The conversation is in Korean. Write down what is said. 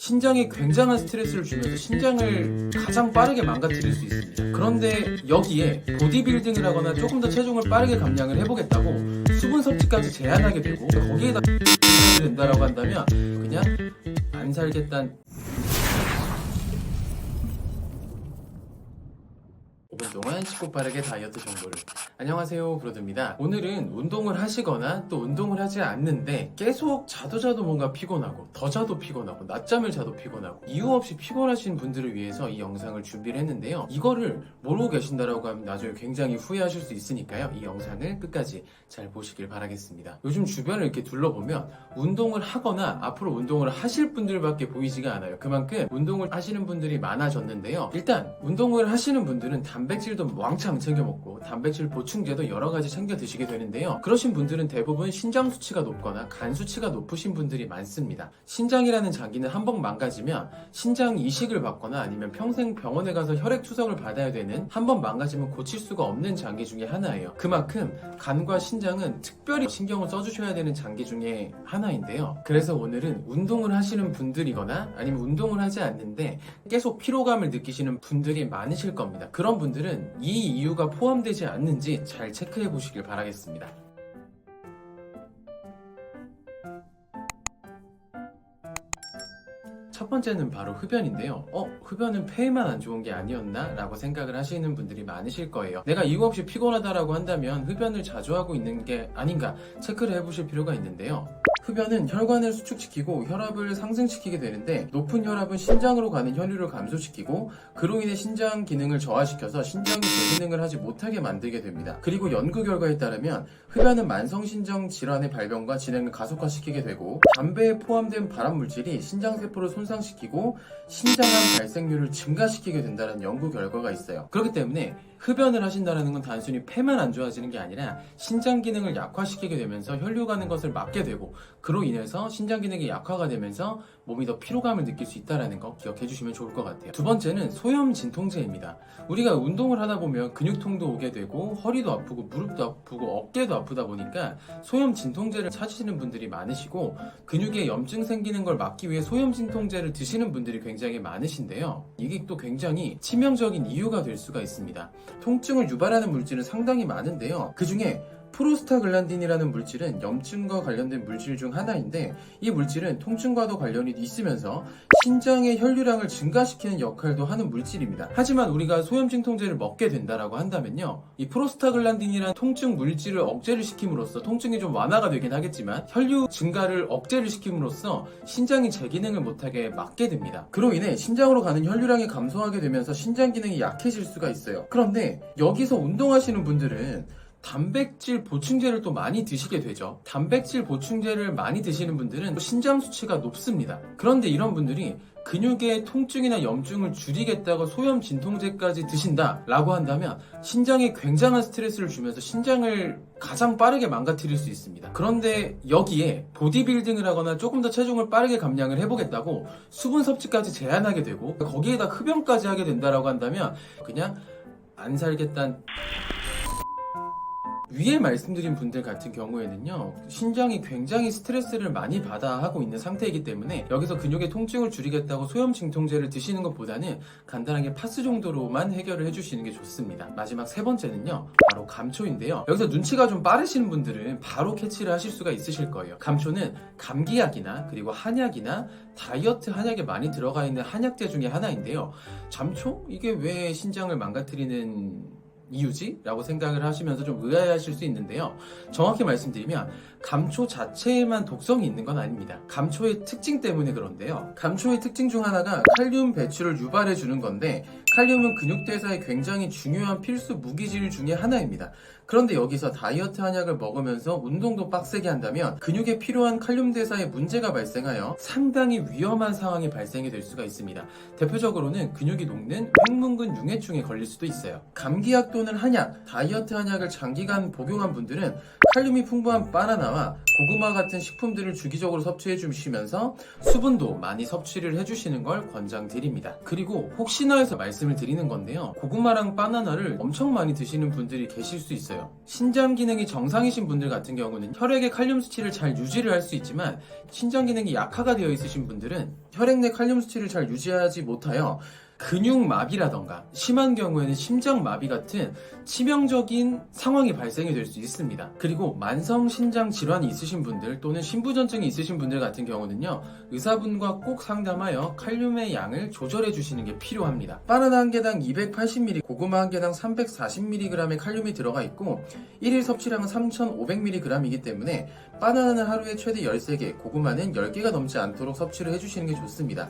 신장에 굉장한 스트레스를 주면서 신장을 가장 빠르게 망가뜨릴 수 있습니다. 그런데 여기에 보디빌딩을 하거나 조금 더 체중을 빠르게 감량을 해보겠다고 수분 섭취까지 제한하게 되고 거기에다 된다라고 한다면 그냥 안 살겠다는 5분 동안 쉽고 빠르게 다이어트 정보를. 안녕하세요, 브로드입니다. 오늘은 운동을 하시거나 또 운동을 하지 않는데 계속 자도 뭔가 피곤하고 더 자도 피곤하고 낮잠을 자도 피곤하고 이유 없이 피곤하신 분들을 위해서 이 영상을 준비를 했는데요. 이거를 모르고 계신다라고 하면 나중에 굉장히 후회하실 수 있으니까요. 이 영상을 끝까지 잘 보시길 바라겠습니다. 요즘 주변을 이렇게 둘러보면 운동을 하거나 앞으로 운동을 하실 분들밖에 보이지가 않아요. 그만큼 운동을 하시는 분들이 많아졌는데요. 일단 운동을 하시는 분들은 단백질도 왕창 챙겨 먹고 단백질 보충제도 여러 가지 챙겨 드시게 되는데요. 그러신 분들은 대부분 신장 수치가 높거나 간 수치가 높으신 분들이 많습니다. 신장이라는 장기는 한번 망가지면 신장 이식을 받거나 아니면 평생 병원에 가서 혈액 투석을 받아야 되는, 한번 망가지면 고칠 수가 없는 장기 중에 하나예요. 그만큼 간과 신장은 특별히 신경을 써주셔야 되는 장기 중에 하나인데요. 그래서 오늘은 운동을 하시는 분들이거나 아니면 운동을 하지 않는데 계속 피로감을 느끼시는 분들이 많으실 겁니다. 그런 분들은 이 이유가 포함되지 않는지 잘 체크해 보시길 바라겠습니다. 첫 번째는 바로 흡연인데요. 흡연은 폐에만 안 좋은 게 아니었나? 라고 생각을 하시는 분들이 많으실 거예요. 내가 이유 없이 피곤하다라고 한다면 흡연을 자주 하고 있는 게 아닌가 체크를 해보실 필요가 있는데요. 흡연은 혈관을 수축시키고 혈압을 상승시키게 되는데, 높은 혈압은 신장으로 가는 혈류를 감소시키고 그로 인해 신장 기능을 저하시켜서 신장이 제기능을 하지 못하게 만들게 됩니다. 그리고 연구 결과에 따르면 흡연은 만성신장 질환의 발병과 진행을 가속화시키게 되고, 담배에 포함된 발암물질이 신장세포를 손상시키고 신장암 발생률을 증가시키게 된다는 연구 결과가 있어요. 그렇기 때문에 흡연을 하신다는 건 단순히 폐만 안 좋아지는 게 아니라 신장 기능을 약화시키게 되면서 혈류 가는 것을 막게 되고, 그로 인해서 신장 기능이 약화가 되면서 몸이 더 피로감을 느낄 수 있다는 거 기억해 주시면 좋을 것 같아요. 두 번째는 소염 진통제입니다. 우리가 운동을 하다 보면 근육통도 오게 되고 허리도 아프고 무릎도 아프고 어깨도 아프다 보니까 소염 진통제를 찾으시는 분들이 많으시고, 근육에 염증 생기는 걸 막기 위해 소염 진통제를 드시는 분들이 굉장히 많으신데요. 이게 또 굉장히 치명적인 이유가 될 수가 있습니다. 통증을 유발하는 물질은 상당히 많은데요. 그 중에 프로스타글란딘이라는 물질은 염증과 관련된 물질 중 하나인데, 이 물질은 통증과도 관련이 있으면서 신장의 혈류량을 증가시키는 역할도 하는 물질입니다. 하지만 우리가 소염 진통제를 먹게 된다라고 한다면요, 이 프로스타글란딘이라는 통증 물질을 억제를 시킴으로써 통증이 좀 완화가 되긴 하겠지만 혈류 증가를 억제를 시킴으로써 신장이 제 기능을 못하게 막게 됩니다. 그로 인해 신장으로 가는 혈류량이 감소하게 되면서 신장 기능이 약해질 수가 있어요. 그런데 여기서 운동하시는 분들은 단백질 보충제를 또 많이 드시게 되죠. 단백질 보충제를 많이 드시는 분들은 신장 수치가 높습니다. 그런데 이런 분들이 근육의 통증이나 염증을 줄이겠다고 소염 진통제까지 드신다 라고 한다면 신장에 굉장한 스트레스를 주면서 신장을 가장 빠르게 망가뜨릴 수 있습니다. 그런데 여기에 보디빌딩을 하거나 조금 더 체중을 빠르게 감량을 해보겠다고 수분 섭취까지 제한하게 되고 거기에다 흡연까지 하게 된다라고 한다면 그냥 안 살겠다는. 위에 말씀드린 분들 같은 경우에는요, 신장이 굉장히 스트레스를 많이 받아 하고 있는 상태이기 때문에 여기서 근육의 통증을 줄이겠다고 소염 진통제를 드시는 것보다는 간단하게 파스 정도로만 해결을 해주시는 게 좋습니다. 마지막 세 번째는요, 바로 감초인데요. 여기서 눈치가 좀 빠르신 분들은 바로 캐치를 하실 수가 있으실 거예요. 감초는 감기약이나 그리고 한약이나 다이어트 한약에 많이 들어가 있는 한약재 중에 하나인데요. 감초? 이게 왜 신장을 망가뜨리는 이유지? 라고 생각을 하시면서 좀 의아해하실 수 있는데요. 정확히 말씀드리면 감초 자체에만 독성이 있는 건 아닙니다. 감초의 특징 때문에 그런데요. 감초의 특징 중 하나가 칼륨 배출을 유발해 주는 건데, 칼륨은 근육대사에 굉장히 중요한 필수 무기질 중에 하나입니다. 그런데 여기서 다이어트 한약을 먹으면서 운동도 빡세게 한다면 근육에 필요한 칼륨 대사에 문제가 발생하여 상당히 위험한 상황이 발생이 될 수가 있습니다. 대표적으로는 근육이 녹는 횡문근 융해충에 걸릴 수도 있어요. 감기약 또는 한약, 다이어트 한약을 장기간 복용한 분들은 칼륨이 풍부한 바나나와 고구마 같은 식품들을 주기적으로 섭취해 주시면서 수분도 많이 섭취를 해주시는 걸 권장드립니다. 그리고 혹시나 해서 말씀을 드리는 건데요, 고구마랑 바나나를 엄청 많이 드시는 분들이 계실 수 있어요. 있어요. 신장 기능이 정상이신 분들 같은 경우는 혈액의 칼륨 수치를 잘 유지를 할 수 있지만, 신장 기능이 약화가 되어 있으신 분들은 혈액 내 칼륨 수치를 잘 유지하지 못하여 근육마비라던가 심한 경우에는 심장마비 같은 치명적인 상황이 발생이 될 수 있습니다. 그리고 만성신장 질환이 있으신 분들 또는 신부전증이 있으신 분들 같은 경우는요, 의사분과 꼭 상담하여 칼륨의 양을 조절해 주시는 게 필요합니다. 바나나 한 개당 280mg, 고구마 한 개당 340mg의 칼륨이 들어가 있고 1일 섭취량은 3500mg이기 때문에 바나나는 하루에 최대 13개, 고구마는 10개가 넘지 않도록 섭취를 해주시는 게 좋습니다.